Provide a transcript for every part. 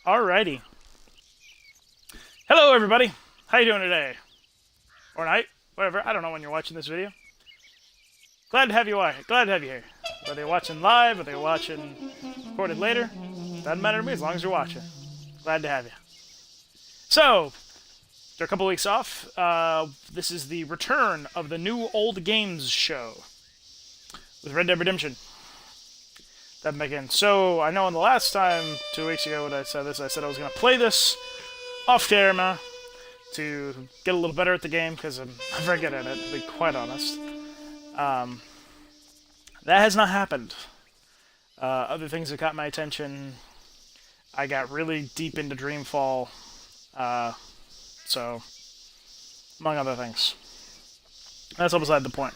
Alrighty. Hello, everybody. How you doing today? Or night? Whatever. I don't know when you're watching this video. Glad to have you here. Whether you're watching live, whether you're watching recorded later, doesn't matter to me as long as you're watching. Glad to have you. So, after a couple weeks off, this is the return of the new old games show with Red Dead Redemption. That begin. So, I know in the last time, 2 weeks ago, when I said this, I said I was going to play this off camera to get a little better at the game, because I'm very good at it, to be quite honest. That has not happened. Other things that caught my attention, I got really deep into Dreamfall, so, among other things. That's all beside the point.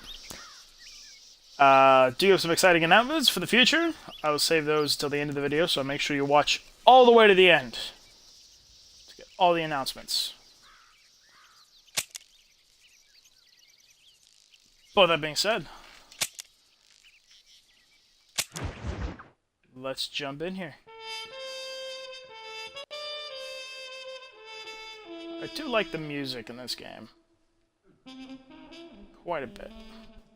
Do have some exciting announcements for the future. I will save those till the end of the video, so make sure you watch all the way to the end to get all the announcements. But that being said, let's jump in here. I do like the music in this game. Quite a bit.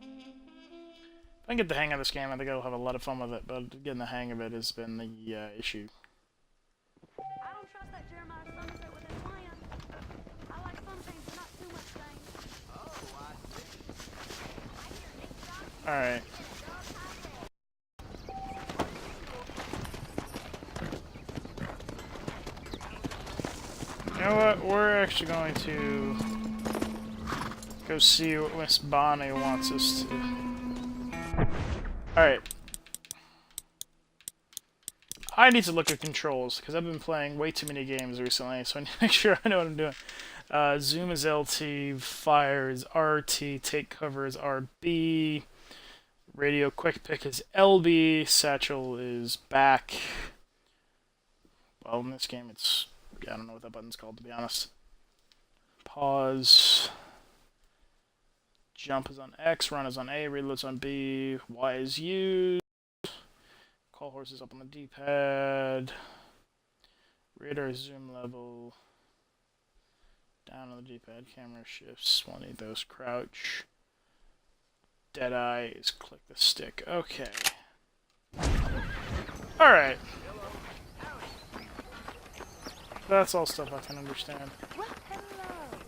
If I can get the hang of this game, I think I'll have a lot of fun with it, but getting the hang of it has been the issue. I don't trust that Jeremiah Somerset with his plan. I like some things, but not too much things. Alright. You know what? We're actually going to go see what Miss Bonnie wants us to. Alright. I need to look at controls, because I've been playing way too many games recently, so I need to make sure I know what I'm doing. Zoom is LT, fire is RT, take cover is RB, radio quick pick is LB, satchel is back. Well, in this game it's... I don't know what that button's called, to be honest. Pause. Jump is on X, run is on A, reload's on B, Y is U. Call horse is up on the D-pad. Radar zoom level. Down on the D-pad, camera shifts. One of those crouch. Deadeye is click the stick. Okay. Alright. That's all stuff I can understand. Well, hello.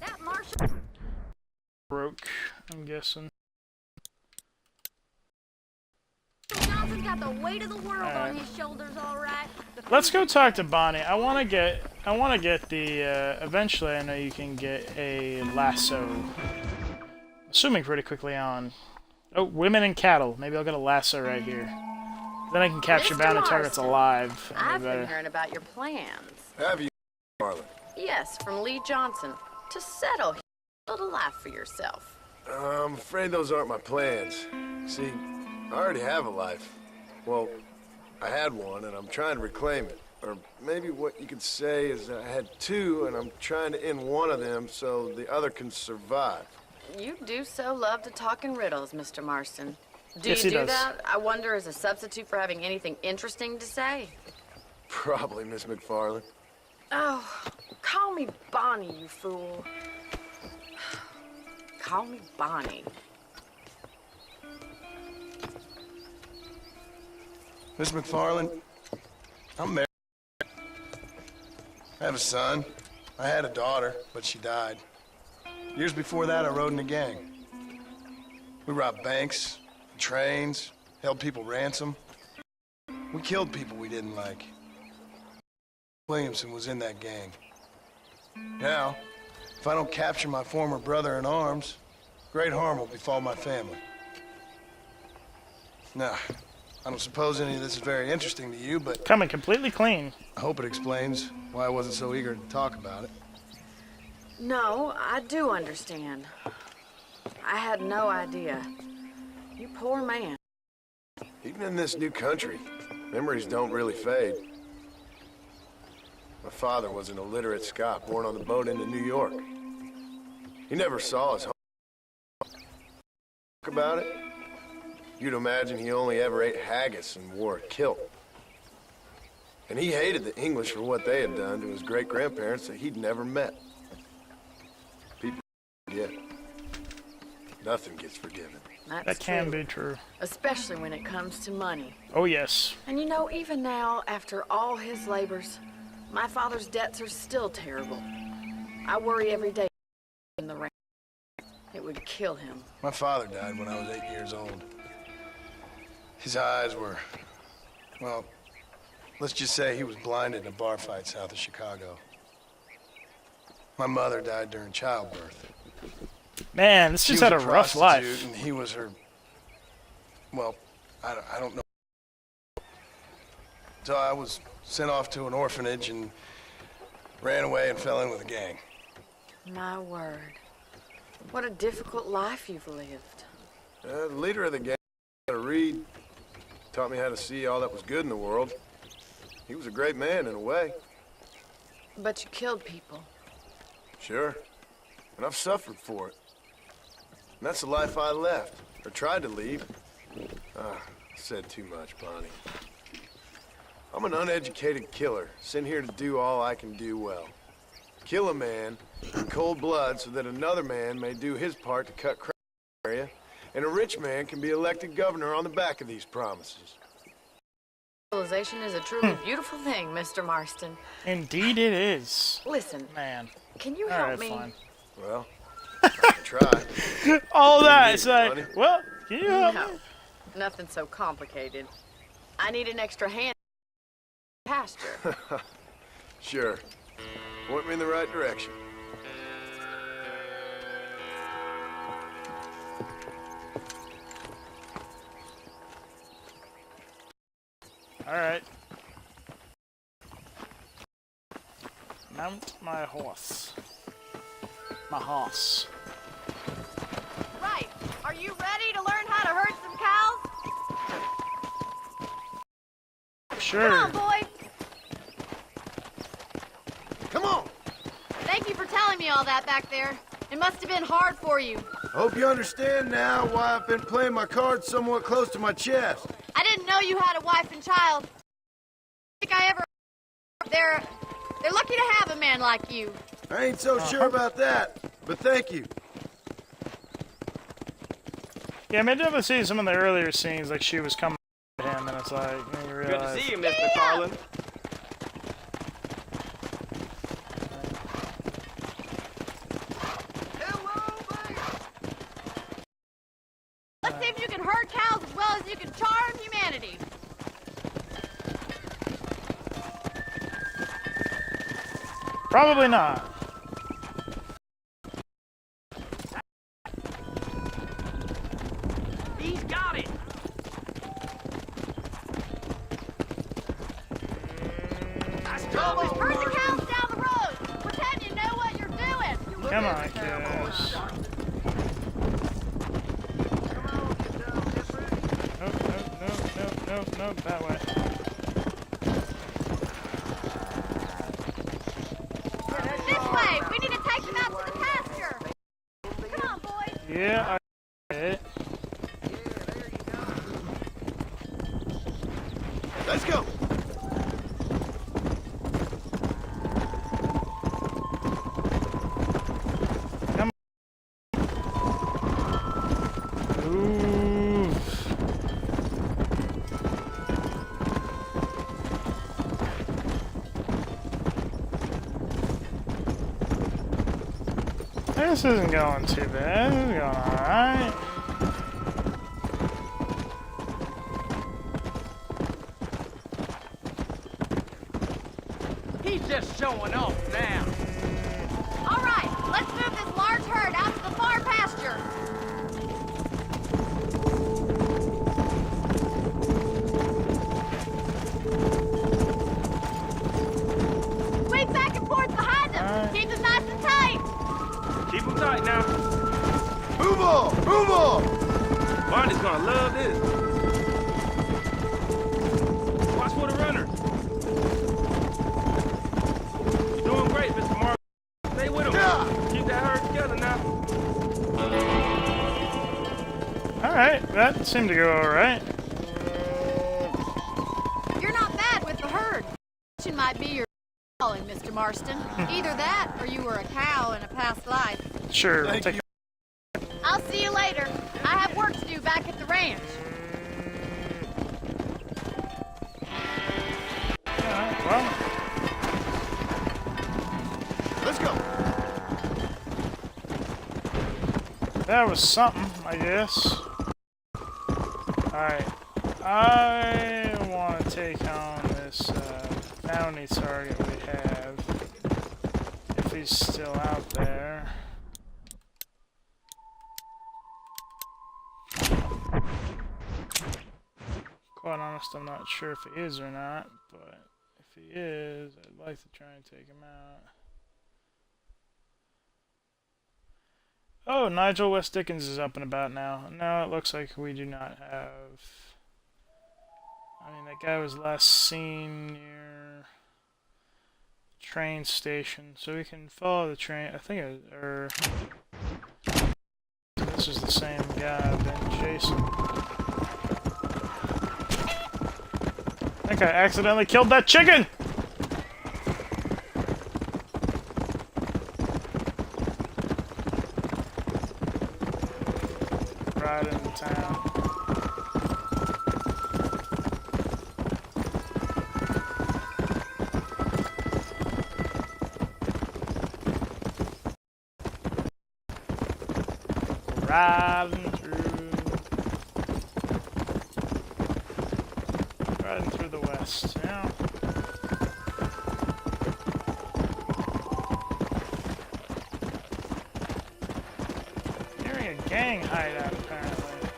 That Marshall Broke, I'm guessing. Johnson's got the weight of the world on his shoulders, all right. Let's go talk to Bonnie. I want to get the, eventually I know you can get a lasso. Assuming pretty quickly on. Oh, women and cattle. Maybe I'll get a lasso right here. Then I can capture Mr. bounty Marston, targets alive. I've been hearing about your plans. Have you, Marlon? Yes, from Lee Johnson. To settle, build a life for yourself. I'm afraid those aren't my plans. See, I already have a life. Well, I had one, and I'm trying to reclaim it. Or maybe what you could say is that I had two, and I'm trying to end one of them so the other can survive. You do so love to talk in riddles, Mr. Marston. Do Yes, you he do does. that, I wonder, as a substitute for having anything interesting to say? Probably, Miss McFarland. Oh, call me Bonnie, you fool. Call me Bonnie. Miss McFarland, I'm married. I have a son. I had a daughter, but she died. Years before that, I rode in a gang. We robbed banks, trains, held people ransom. We killed people we didn't like. Williamson was in that gang. Now, if I don't capture my former brother in arms, great harm will befall my family. Now, I don't suppose any of this is very interesting to you, but Coming completely clean. I hope it explains why I wasn't so eager to talk about it. No, I do understand. I had no idea. You poor man. Even in this new country, memories don't really fade. My father was an illiterate Scot born on the boat into New York. He never saw his home. About it, you'd imagine he only ever ate haggis and wore a kilt. And he hated the English for what they had done to his great-grandparents that he'd never met. People forget. Nothing gets forgiven. That's That can true. be true. Especially when it comes to money. Oh, yes. And you know, even now, after all his labors, my father's debts are still terrible. I worry every day in the rain. It would kill him. My father died when I was 8 years old. His eyes were, well, let's just say he was blinded in a bar fight south of Chicago. My mother died during childbirth. Man, this She just was had a rough prostitute, life. And he was her, well, I don't know. So I was sent off to an orphanage and ran away and fell in with a gang. My word. What a difficult life you've lived. The leader of the gang, how to read, taught me how to see all that was good in the world. He was a great man in a way. But you killed people. Sure. And I've suffered for it. And that's the life I left, or tried to leave. I said too much, Bonnie. I'm an uneducated killer, sent here to do all I can do well. Kill a man in cold blood so that another man may do his part to cut crime in the area, and a rich man can be elected governor on the back of these promises. Civilization is a truly beautiful thing, Mr. Marston. Indeed it is. Listen, Man. can you help Alright, me? fine. Well, I can try. All that, need, it's like, buddy? well, can you help No, me? nothing so complicated. I need an extra hand in the pasture. Sure. Point me in the right direction. Alright. Mount my horse. My horse. Right. Are you ready to learn how to herd some cows? Sure. Come on, boy. Come on! Thank you for telling me all that back there. It must have been hard for you. Hope you understand now why I've been playing my cards somewhat close to my chest. I didn't know you had a wife and child. I think I ever... They're lucky to have a man like you. I ain't so sure about that, but thank you. Yeah, I did see some of the earlier scenes, like she was coming to him, and it's like, you Good realize... to see you, Mr. Carlin. Let's see if you can herd cows as well as you can charm humanity. Probably not. He's got it. Herd the cows down the road. Pretend you know what you're doing. Come on, kids. Nope, that way. This way. We need to take them out to the pasture. Come on, boys. Yeah, I get it. Let's go! Ooh. This isn't going too bad. This is going alright. He's just showing off now. All right. Let's move this large herd out to the far pasture. Sweep back and forth behind them. All right. Keep them nice and tight. Keep him tight now. Move on! Move on! Barney's gonna love this. Watch for the runner. You're doing great, Mr. Mark. Stay with him. Yeah. Keep that herd together now. Alright, that seemed to go alright. might be your calling, Mr. Marston. Either that, or you were a cow in a past life. Sure. Thank take you. I'll see you later. I have work to do back at the ranch. Alright, well. Let's go. That was something, I guess. Alright. I want to take on this bounty target we have. If he's still out there. Quite honest, I'm not sure if he is or not, but if he is, I'd like to try and take him out. Oh, Nigel West Dickens is up and about now. No, it looks like we do not have... I mean, that guy was last seen near the train station, so we can follow the train. I think this is the same guy, Ben Jason. I think I accidentally killed that chicken! Right into town. Riding through the west, yeah. Nearing a gang hideout, apparently.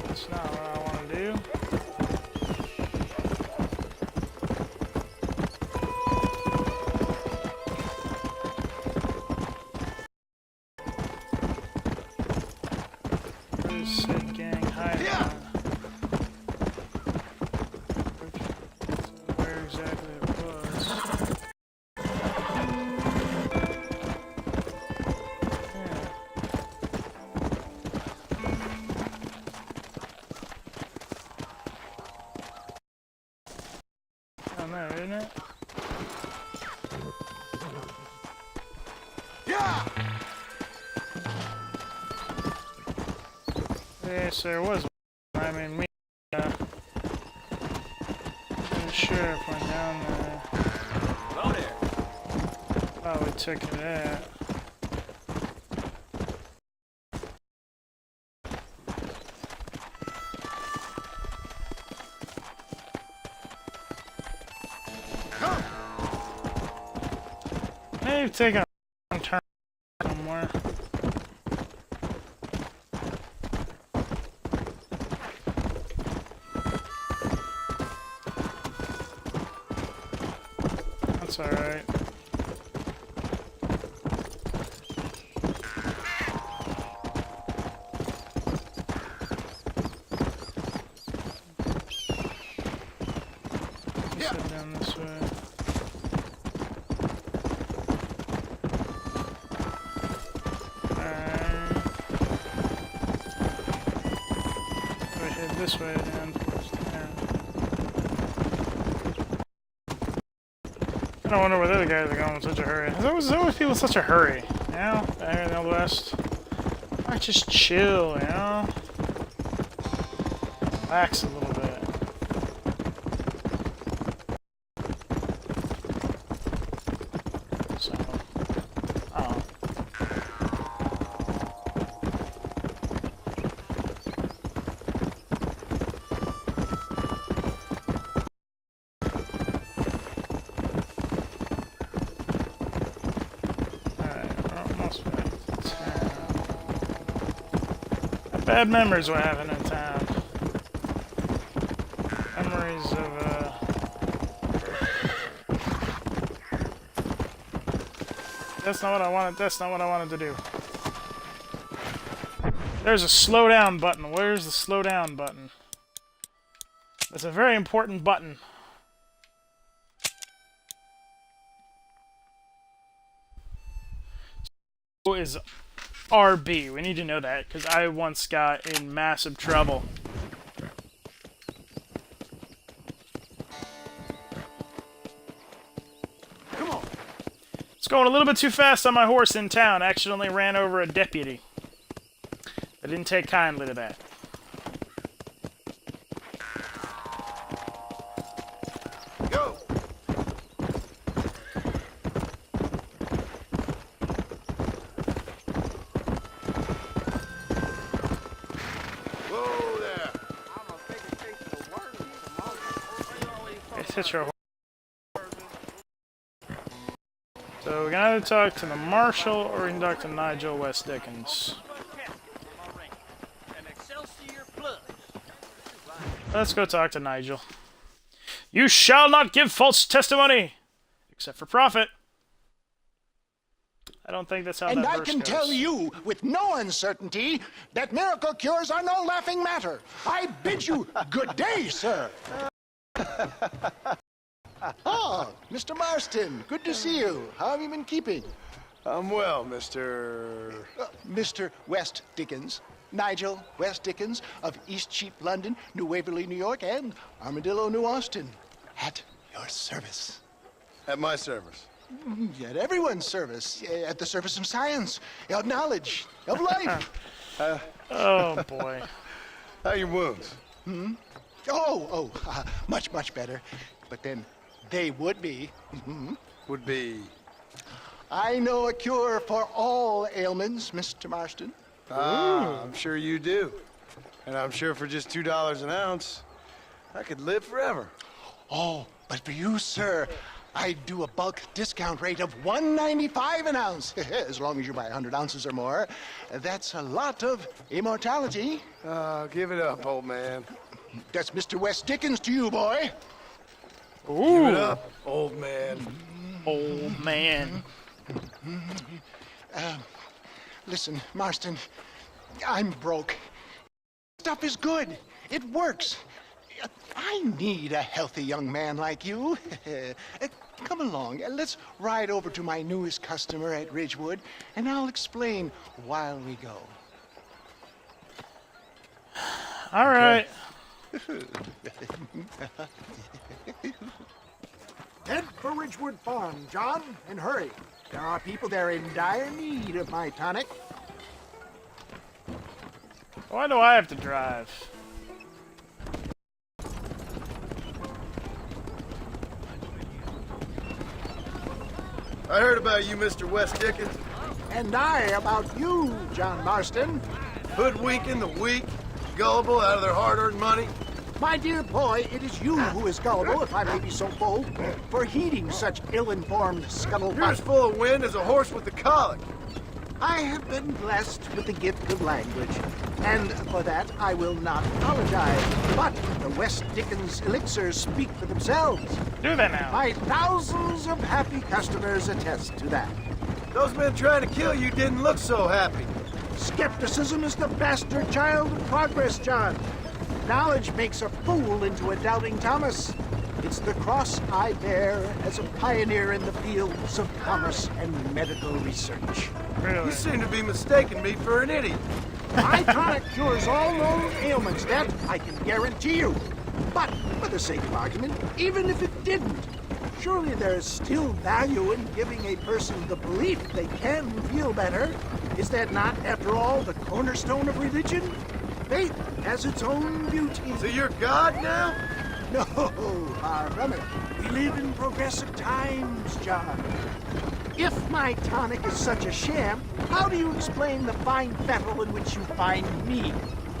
That's not what I want to do. Said gang hideout. Where exactly it was. Yeah. Down there, isn't it? Yeah. Yes, there was one. I mean, me, the sheriff went down there. Hello there. Probably took it out. Maybe taking a wrong turn somewhere. That's alright. Sit down this way. Alright. We head this way down towards town. I don't wonder where the other guys are going in such a hurry. There's always people in such a hurry, you know? Down here in the Old West. Why just chill, you know? Relax a little bit. So, oh. Bad memories we're having in town. Memories of, That's not what I wanted. That's not what I wanted to do. There's a slow down button. Where's the slow down button? That's a very important button. Is RB. We need to know that, because I once got in massive trouble. Going a little bit too fast on my horse in town. Accidentally ran over a deputy. I didn't take kindly to that. Go! Whoa there! Let's hit your horse. So we can either talk to the marshal or we can talk to Nigel West Dickens. Let's go talk to Nigel. You shall not give false testimony, except for profit. I don't think that's how And that I verse can goes. tell you with no uncertainty that miracle cures are no laughing matter. I bid you good day, sir. Oh, Mr. Marston, good to see you. How have you been keeping? I'm well, Mr. Mr. West Dickens. Nigel West Dickens of Eastcheap, London, New Waverly, New York, and Armadillo, New Austin. At your service. At my service. At everyone's service. At the service of science, of knowledge, of life. Oh boy. How are your wounds? Much, much better. But then they would be. Would be... I know a cure for all ailments, Mr. Marston. Ah, I'm sure you do. And I'm sure for just $2 an ounce, I could live forever. Oh, but for you, sir, I do a bulk discount rate of $1.95 an ounce. As long as you buy 100 ounces or more. That's a lot of immortality. Give it up, old man. That's Mr. West Dickens to you, boy. Give it up, old man. Old man. Listen, Marston, I'm broke. Stuff is good. It works. I need a healthy young man like you. Come along, let's ride over to my newest customer at Ridgewood, and I'll explain while we go. All right. Head for Ridgewood Farm, John, and hurry. There are people there in dire need of my tonic. Why do I have to drive? I heard about you, Mr. West Dickens. And I about you, John Marston. Hoodwinking the weak, gullible out of their hard-earned money. My dear boy, it is you who is gullible, if I may be so bold, for heeding such ill-informed You're scuttlebutt. as full of wind as a horse with the colic. I have been blessed with the gift of language, and for that I will not apologize. But the West Dickens elixirs speak for themselves. Do that now. My thousands of happy customers attest to that. Those men trying to kill you didn't look so happy. Skepticism is the bastard child of progress, John. Knowledge makes a fool into a doubting Thomas. It's the cross I bear as a pioneer in the fields of commerce and medical research. Really? You seem to be mistaking me for an idiot. My tonic cures all known ailments, that I can guarantee you. But, for the sake of argument, even if it didn't, surely there is still value in giving a person the belief they can feel better. Is that not, after all, the cornerstone of religion? Faith has its own beauty. So you're God now? No, far from it. We live in progressive times, John. If my tonic is such a sham, how do you explain the fine fettle in which you find me?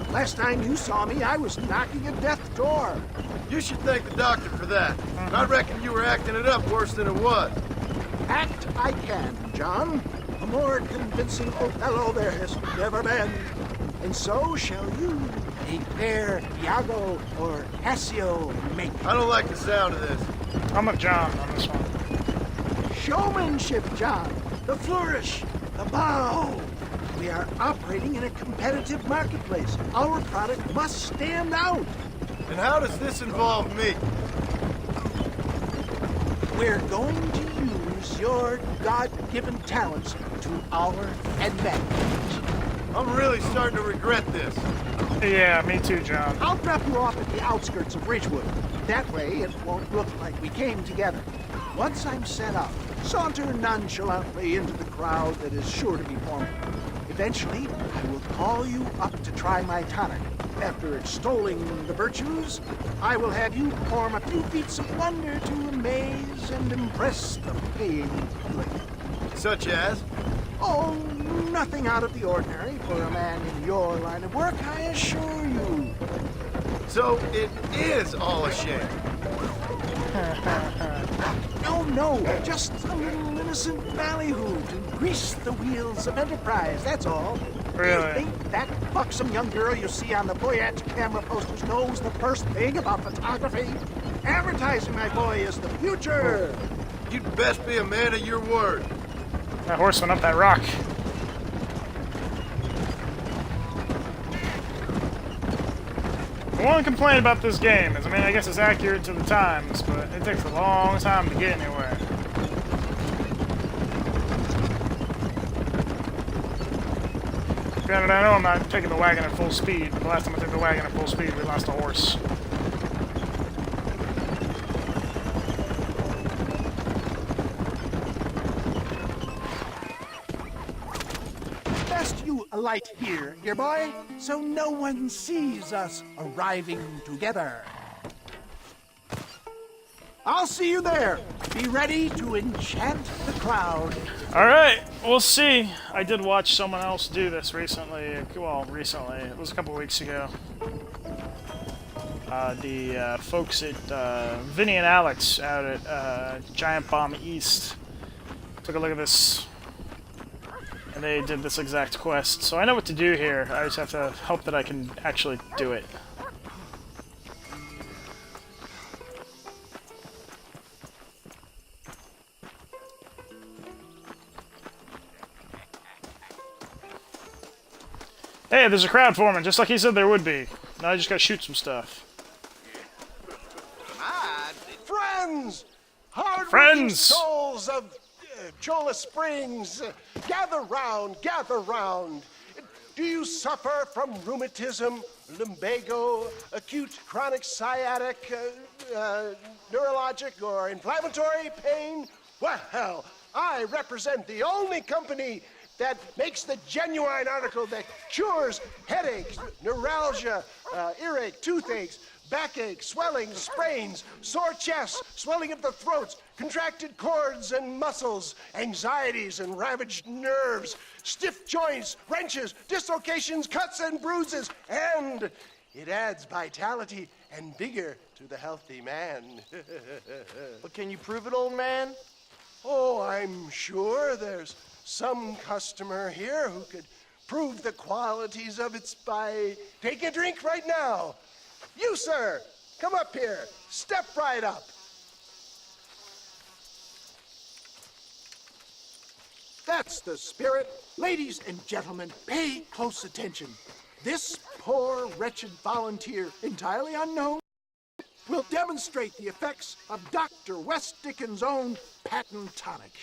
Last time you saw me, I was knocking at death's door. You should thank the doctor for that. I reckon you were acting it up worse than it was. Act I can, John. A more convincing Othello there has never been. And so shall you, a fair Iago or Cassio make. I don't like the sound of this. I'm a John on this one. Showmanship, John. The flourish, the bow. We are operating in a competitive marketplace. Our product must stand out. And how does this involve me? We're going to use your God-given talents to our advantage. I'm really starting to regret this. Yeah, me too, John. I'll drop you off at the outskirts of Ridgewood. That way, it won't look like we came together. Once I'm set up, saunter nonchalantly into the crowd that is sure to be forming. Eventually, I will call you up to try my tonic. After extolling the virtues, I will have you perform a few feats of wonder to amaze and impress the paying public. Such as? Oh, nothing out of the ordinary for a man in your line of work, I assure you. So it is all a sham. No, just a little innocent ballyhoo to grease the wheels of enterprise, that's all. Really? You think that buxom young girl you see on the Voyage camera posters knows the first thing about photography? Advertising, my boy, is the future. You'd best be a man of your word. That horse went up that rock. One complaint about this game is, I mean, I guess it's accurate to the times, but it takes a long time to get anywhere. Granted, I know I'm not taking the wagon at full speed, but the last time I took the wagon at full speed, we lost a horse. Best you alight here, dear boy, so no one sees us arriving together. I'll see you there. Be ready to enchant the crowd. Alright, we'll see. I did watch someone else do this recently. Well, recently. It was a couple weeks ago. The folks at Vinny and Alex out at Giant Bomb East took a look at this. And they did this exact quest. So I know what to do here. I just have to hope that I can actually do it. Hey, there's a crowd forming, just like he said there would be. Now I just gotta shoot some stuff. Friends! Hard-working Friends! souls of Cholla Springs, gather round, gather round. Do you suffer from rheumatism, lumbago, acute chronic sciatic, neurologic, or inflammatory pain? Well, I represent the only company that makes the genuine article that cures headaches, neuralgia, earache, toothaches, backache, swelling, sprains, sore chests, swelling of the throats, contracted cords and muscles, anxieties and ravaged nerves, stiff joints, wrenches, dislocations, cuts and bruises, and it adds vitality and vigor to the healthy man. But can you prove it, old man? Oh, I'm sure there's some customer here who could prove the qualities of it by taking a drink right now. You, sir, come up here. Step right up. That's the spirit. Ladies and gentlemen, pay close attention. This poor, wretched volunteer, entirely unknown, will demonstrate the effects of Dr. West Dickens' own patent tonic.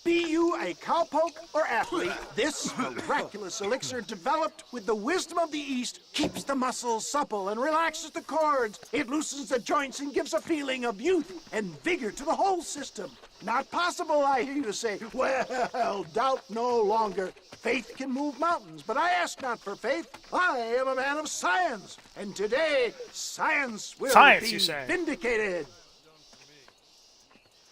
Be you a cowpoke or athlete, this miraculous elixir developed with the wisdom of the East keeps the muscles supple and relaxes the cords. It loosens the joints and gives a feeling of youth and vigor to the whole system. Not possible, I hear you say. Well, doubt no longer. Faith can move mountains, but I ask not for faith. I am a man of science, and today science will be vindicated.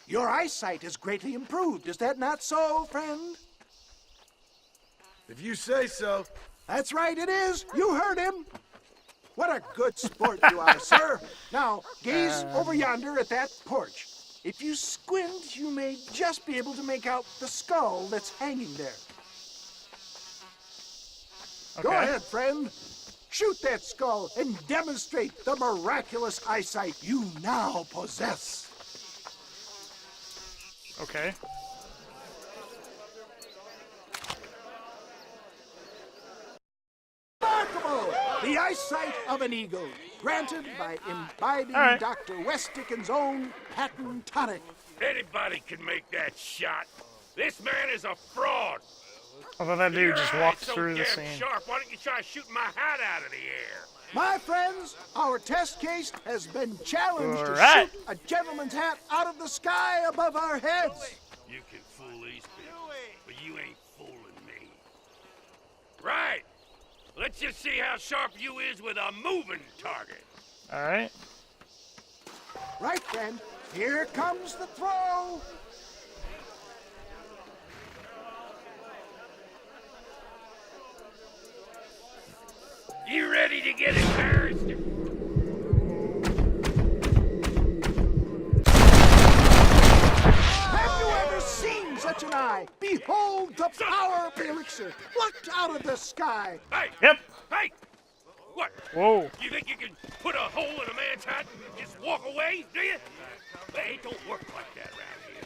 Your eyesight is greatly improved. Is that not so, friend? If you say so. That's right, it is. You heard him. What a good sport you are, sir. Now, gaze over yonder at that porch. If you squint, you may just be able to make out the skull that's hanging there. Okay. Go ahead, friend. Shoot that skull and demonstrate the miraculous eyesight you now possess. Okay. Remarkable! The eyesight of an eagle, granted by imbibing Dr. West Dickens' own patent tonic. Anybody can make that shot. This man is a fraud. Although that dude just walked so through the damn scene. Sharp. Why don't you try shooting my hat out of the air? My friends, our test case has been challenged All to right. shoot a gentleman's hat out of the sky above our heads. You can fool these people, but you ain't fooling me. Right. Let's just see how sharp you is with a moving target. All right. Right then, here comes the throw. You ready to get embarrassed? Have you ever seen such an eye? Behold the power of the elixir, plucked out of the sky. Hey! Yep. Hey! What? Whoa. You think you can put a hole in a man's hat and just walk away, do you? Hey, it don't work like that around here.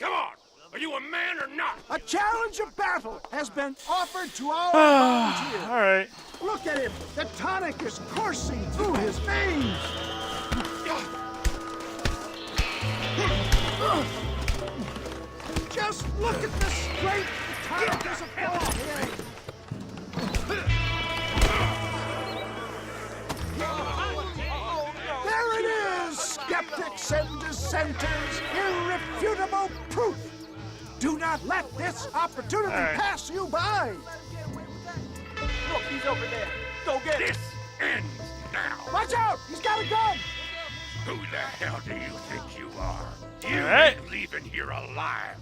Come on! Are you a man or not? A challenge of battle has been offered to our volunteer. All right. Look at him. The tonic is coursing through his veins. Just look at the strength the tonic is upon him. There it is, skeptics and dissenters. Irrefutable proof. Do not let this opportunity All right. pass you by. Look, he's over there. Go get him. This ends now. Watch out! He's got a gun! Who the hell do you think you are? You All right. ain't leaving here alive.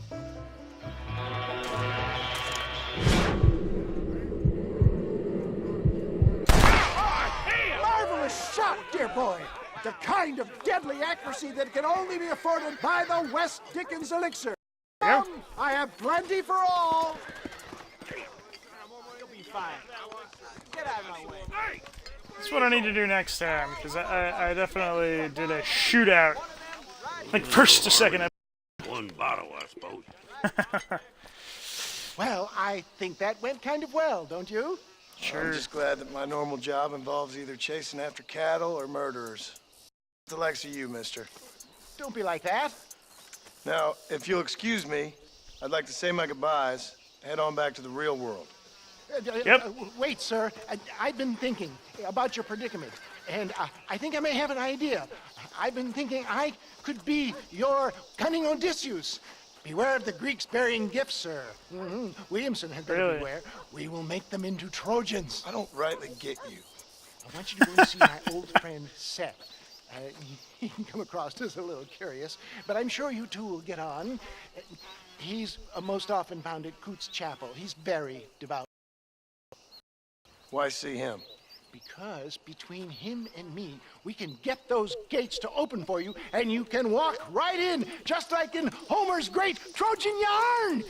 Marvelous shot, dear boy. The kind of deadly accuracy that can only be afforded by the West Dickens elixir. Yep. I have plenty for all. You'll be fine. Get out of my way. Hey! That's what I need to do next time, because I definitely did a shootout. Like first to second episode. One bottle, I suppose. Well, I think that went kind of well, don't you? Sure. I'm just glad that my normal job involves either chasing after cattle or murderers. The likes of you, mister. Don't be like that. Now, if you'll excuse me, I'd like to say my goodbyes, head on back to the real world. Yep. Wait, sir. I've been thinking about your predicament, and I think I may have an idea. I've been thinking I could be your cunning Odysseus. Beware of the Greeks burying gifts, sir. Williamson had better Really? beware. We will make them into Trojans. I don't rightly get you. I want you to go and see my old friend Seth. He can come across as a little curious, but I'm sure you two will get on. He's most often found at Coots Chapel. He's very devout. Why see him? Because between him and me, we can get those gates to open for you, and you can walk right in, just like in Homer's great Trojan yarn.